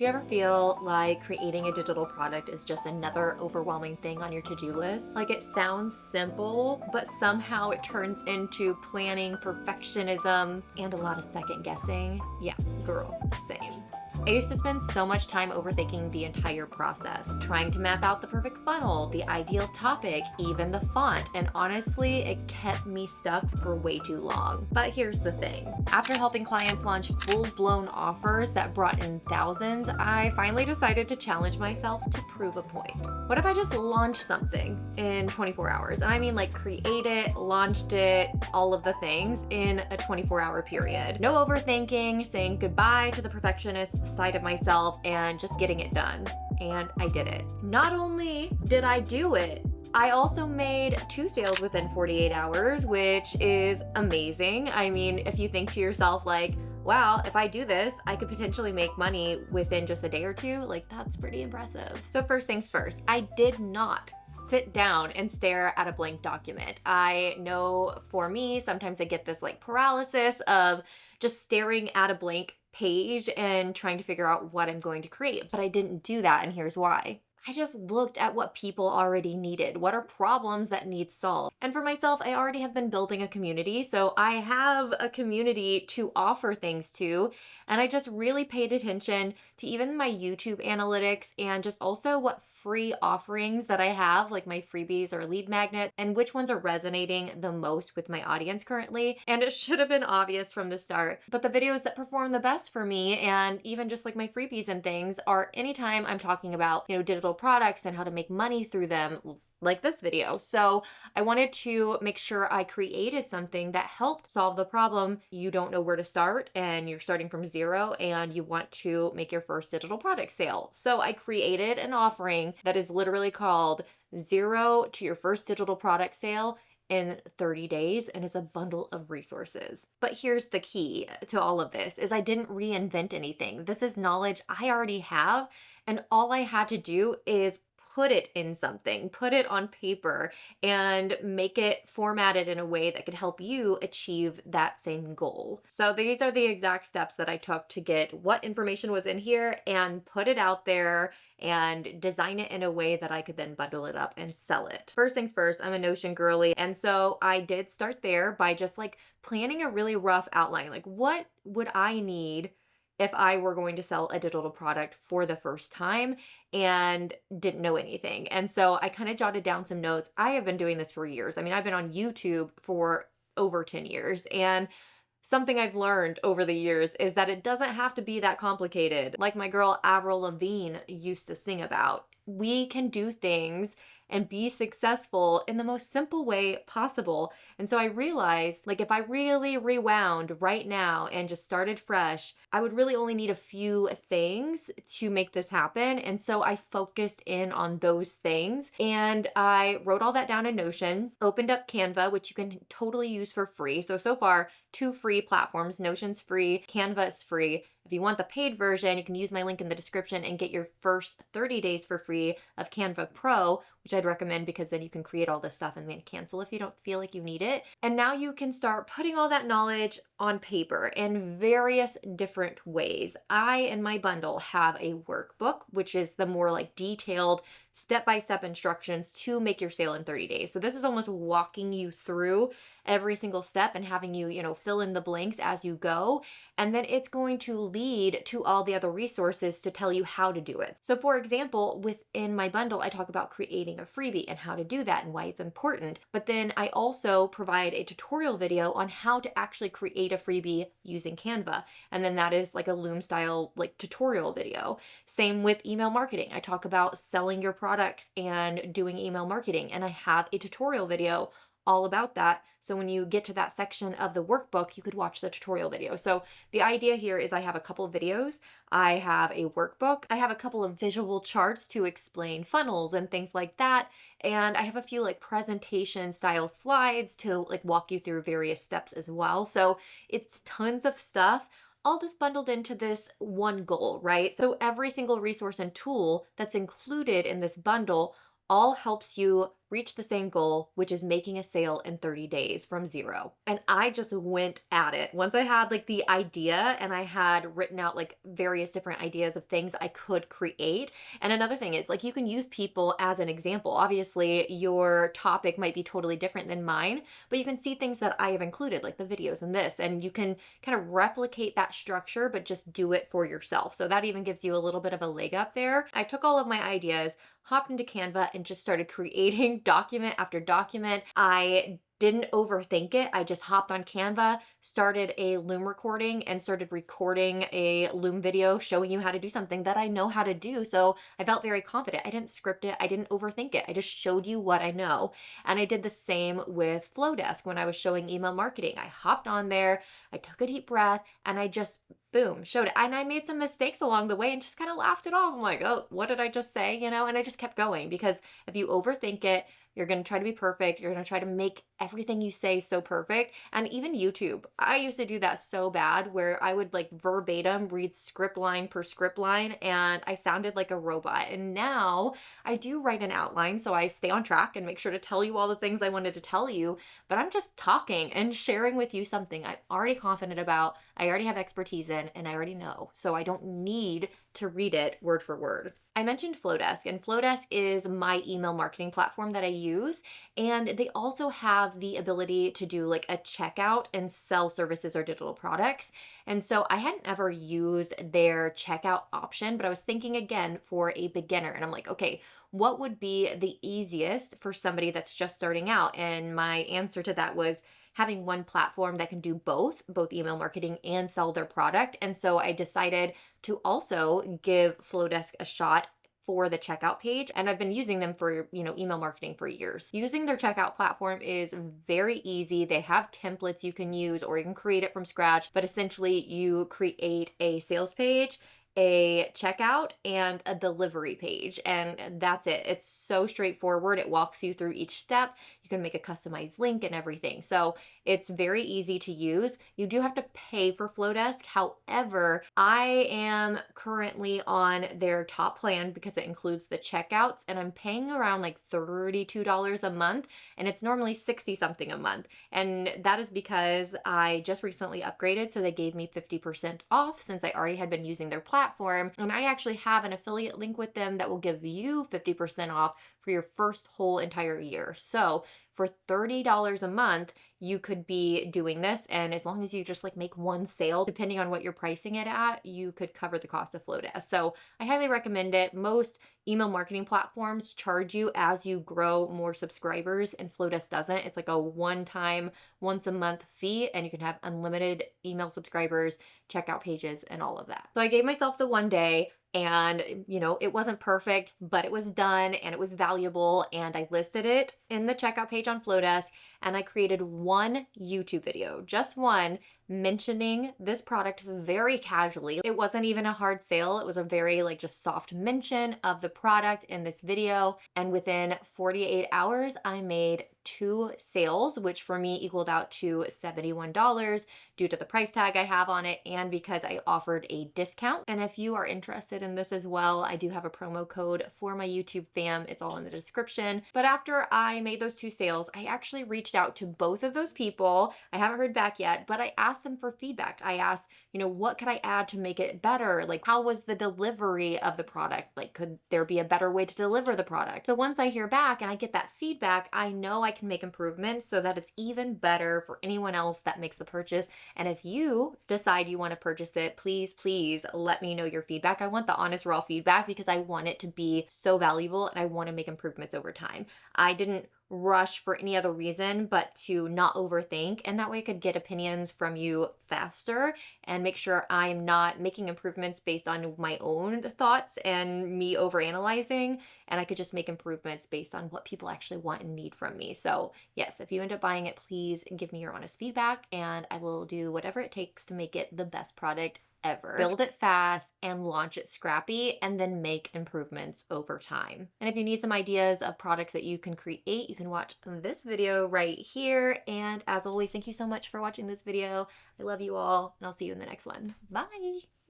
Do you ever feel like creating a digital product is just another overwhelming thing on your to-do list? Like it sounds simple, but somehow it turns into planning, perfectionism, and a lot of second guessing. Yeah, girl, same. I used to spend so much time overthinking the entire process, trying to map out the perfect funnel, the ideal topic, even the font, and honestly, it kept me stuck for way too long. But here's the thing. After helping clients launch full-blown offers that brought in thousands, I finally decided to challenge myself to prove a point. What if I just launched something in 24 hours? And I mean like create it, launched it, all of the things in a 24-hour period. No overthinking, saying goodbye to the perfectionist side of myself and just getting it done. And I did it. Not only did I do it, I also made 2 sales within 48 hours, which is amazing. I mean, if you think to yourself like, wow, if I do this, I could potentially make money within just a day or two, like that's pretty impressive. So first things first, I did not sit down and stare at a blank document. I know for me, sometimes I get this like paralysis of just staring at a blank page and trying to figure out what I'm going to create, but I didn't do that, and here's why. I just looked at what people already needed. What are problems that need solved? And for myself, I already have been building a community, so I have a community to offer things to, and I just really paid attention to even my YouTube analytics and just also what free offerings that I have, like my freebies or lead magnet, and which ones are resonating the most with my audience currently. And it should have been obvious from the start, but the videos that perform the best for me, and even just like my freebies and things, are anytime I'm talking about, digital products and how to make money through them, like this video. So I wanted to make sure I created something that helped solve the problem. You don't know where to start and you're starting from zero and you want to make your first digital product sale. So I created an offering that is literally called Zero to Your First Digital Product Sale in 30 days, and it's a bundle of resources. But here's the key to all of this is I didn't reinvent anything. This is knowledge I already have, and all I had to do is put it in something, put it on paper, and make it formatted in a way that could help you achieve that same goal. So these are the exact steps that I took to get what information was in here and put it out there and design it in a way that I could then bundle it up and sell it. First things first, I'm a Notion girly. And so I did start there by just like planning a really rough outline. Like what would I need if I were going to sell a digital product for the first time and didn't know anything. And so I kind of jotted down some notes. I have been doing this for years. I mean, I've been on YouTube for over 10 years, and something I've learned over the years is that it doesn't have to be that complicated. Like my girl Avril Lavigne used to sing about, we can do things and be successful in the most simple way possible. And so I realized, like, if I really rewound right now and just started fresh, I would really only need a few things to make this happen. And so I focused in on those things and I wrote all that down in Notion, opened up Canva, which you can totally use for free. So far, 2 free platforms. Notion's free, Canva is free. If you want the paid version, you can use my link in the description and get your first 30 days for free of Canva Pro, which I'd recommend because then you can create all this stuff and then cancel if you don't feel like you need it. And now you can start putting all that knowledge on paper in various different ways. I, in my bundle, have a workbook, which is the more like detailed step-by-step instructions to make your sale in 30 days. So this is almost walking you through every single step and having you, fill in the blanks as you go. And then it's going to lead to all the other resources to tell you how to do it. So for example, within my bundle, I talk about creating a freebie and how to do that and why it's important. But then I also provide a tutorial video on how to actually create a freebie using Canva. And then that is like a Loom style like tutorial video. Same with email marketing. I talk about selling your products and doing email marketing. And I have a tutorial video all about that. So when you get to that section of the workbook, you could watch the tutorial video. So the idea here is I have a couple of videos, I have a workbook, I have a couple of visual charts to explain funnels and things like that. And I have a few like presentation style slides to like walk you through various steps as well. So it's tons of stuff all just bundled into this one goal, right? So every single resource and tool that's included in this bundle all helps you reach the same goal, which is making a sale in 30 days from zero. And I just went at it. Once I had like the idea and I had written out like various different ideas of things I could create. And another thing is like you can use people as an example. Obviously, your topic might be totally different than mine, but you can see things that I have included, like the videos and this, and you can kind of replicate that structure, but just do it for yourself. So that even gives you a little bit of a leg up there. I took all of my ideas, hopped into Canva, and just started creating document after document. I didn't overthink it. I just hopped on Canva, started a Loom recording, and started recording a Loom video showing you how to do something that I know how to do. So I felt very confident. I didn't script it. I didn't overthink it. I just showed you what I know. And I did the same with Flodesk when I was showing email marketing. I hopped on there, I took a deep breath, and I just boom, showed it. And I made some mistakes along the way and just kind of laughed it off. I'm like, oh, what did I just say? You know, and I just kept going, because if you overthink it, you're going to try to be perfect. You're going to try to make everything you say so perfect. And even YouTube, I used to do that so bad where I would like verbatim read script line per script line and I sounded like a robot. And now I do write an outline so I stay on track and make sure to tell you all the things I wanted to tell you, but I'm just talking and sharing with you something I'm already confident about, I already have expertise in, and I already know. So I don't need to read it word for word. I mentioned Flodesk, and Flodesk is my email marketing platform that I use. And they also have the ability to do like a checkout and sell services or digital products. And so I hadn't ever used their checkout option, but I was thinking again for a beginner. And I'm like, okay, what would be the easiest for somebody that's just starting out? And my answer to that was having one platform that can do both email marketing and sell their product. And so I decided to also give Flodesk a shot for the checkout page. And I've been using them for, email marketing for years. Using their checkout platform is very easy. They have templates you can use, or you can create it from scratch, but essentially you create a sales page, a checkout, and a delivery page, and that's it. It's so straightforward. It walks you through each step. You can make a customized link and everything. So it's very easy to use. You do have to pay for Flodesk. However, I am currently on their top plan because it includes the checkouts, and I'm paying around like $32 a month, and it's normally 60 something a month. And that is because I just recently upgraded, so they gave me 50% off since I already had been using their platform. And I actually have an affiliate link with them that will give you 50% off for your first whole entire year. So for $30 a month, you could be doing this. And as long as you just like make one sale, depending on what you're pricing it at, you could cover the cost of Flodesk. So I highly recommend it. Most email marketing platforms charge you as you grow more subscribers, and Flodesk doesn't. It's like a one-time, once a month fee, and you can have unlimited email subscribers, checkout pages, and all of that. So I gave myself the one day, and it wasn't perfect, but it was done and it was valuable, and I listed it in the checkout page on Flodesk, and I created one YouTube video, just one, mentioning this product very casually. It wasn't even a hard sale. It was a very like just soft mention of the product in this video. And within 48 hours, I made 2 sales, which for me equaled out to $71 due to the price tag I have on it and because I offered a discount. And if you are interested in this as well, I do have a promo code for my YouTube fam. It's all in the description. But after I made those 2 sales, I actually reached out to both of those people. I haven't heard back yet, but I asked them for feedback. I asked, what could I add to make it better? Like, how was the delivery of the product? Like, could there be a better way to deliver the product? So once I hear back and I get that feedback, I know I can make improvements so that it's even better for anyone else that makes the purchase. And if you decide you want to purchase it, please let me know your feedback. I want the honest, raw feedback because I want it to be so valuable and I want to make improvements over time. I didn't rush for any other reason but to not overthink, and that way I could get opinions from you faster and make sure I'm not making improvements based on my own thoughts and me overanalyzing, and I could just make improvements based on what people actually want and need from me. So yes, if you end up buying it, please give me your honest feedback and I will do whatever it takes to make it the best product ever. Build it fast and launch it scrappy, and then make improvements over time. And if you need some ideas of products that you can create, you can watch this video right here. And as always, thank you so much for watching this video. I love you all, and I'll see you in the next one. Bye.